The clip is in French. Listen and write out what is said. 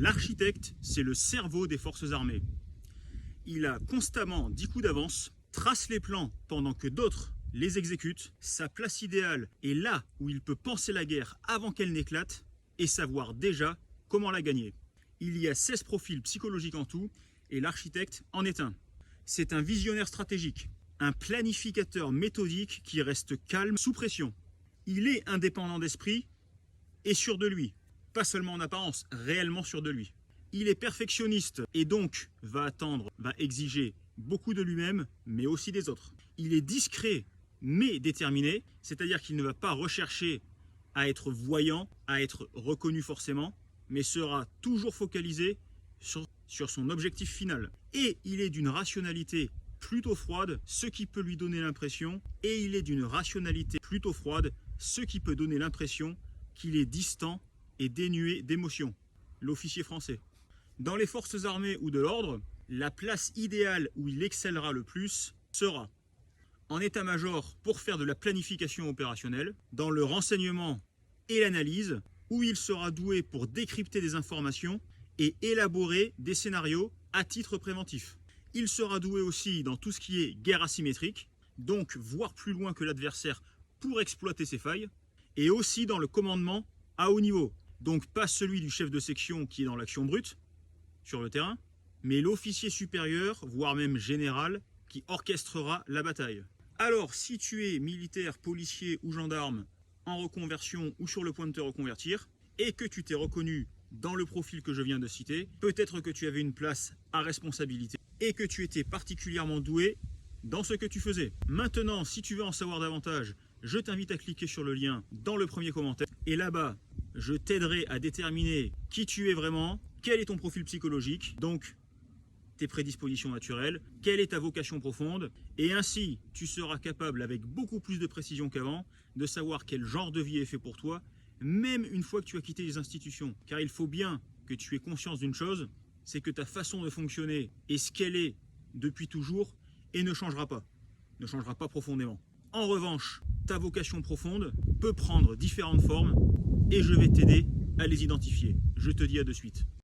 L'architecte, c'est le cerveau des forces armées. Il a constamment 10 coups d'avance, trace les plans pendant que d'autres les exécutent. Sa place idéale est là où il peut penser la guerre avant qu'elle n'éclate et savoir déjà comment la gagner. Il y a 16 profils psychologiques en tout et l'architecte en est un. C'est un visionnaire stratégique, un planificateur méthodique qui reste calme sous pression. Il est indépendant d'esprit et sûr de lui. Pas seulement en apparence, réellement sûr de lui. Il est perfectionniste et donc va exiger beaucoup de lui-même, mais aussi des autres. Il est discret, mais déterminé, c'est-à-dire qu'il ne va pas rechercher à être voyant, à être reconnu forcément, mais sera toujours focalisé sur son objectif final. Et il est d'une rationalité plutôt froide, ce qui peut lui donner l'impression, qu'il est distant et dénué d'émotion, l'officier français. Dans les forces armées ou de l'ordre, la place idéale où il excellera le plus sera en état-major pour faire de la planification opérationnelle, dans le renseignement et l'analyse, où il sera doué pour décrypter des informations et élaborer des scénarios à titre préventif. Il sera doué aussi dans tout ce qui est guerre asymétrique, donc voir plus loin que l'adversaire pour exploiter ses failles, et aussi dans le commandement à haut niveau. Donc pas celui du chef de section qui est dans l'action brute, sur le terrain, mais l'officier supérieur, voire même général, qui orchestrera la bataille. Alors, si tu es militaire, policier ou gendarme, en reconversion ou sur le point de te reconvertir, et que tu t'es reconnu dans le profil que je viens de citer, peut-être que tu avais une place à responsabilité, et que tu étais particulièrement doué dans ce que tu faisais. Maintenant, si tu veux en savoir davantage, je t'invite à cliquer sur le lien dans le premier commentaire, et là-bas, je t'aiderai à déterminer qui tu es vraiment, quel est ton profil psychologique, donc tes prédispositions naturelles, quelle est ta vocation profonde, et ainsi tu seras capable avec beaucoup plus de précision qu'avant de savoir quel genre de vie est fait pour toi, même une fois que tu as quitté les institutions. Car il faut bien que tu aies conscience d'une chose, c'est que ta façon de fonctionner est ce qu'elle est depuis toujours et ne changera pas profondément. En revanche, ta vocation profonde peut prendre différentes formes et je vais t'aider à les identifier. Je te dis à de suite.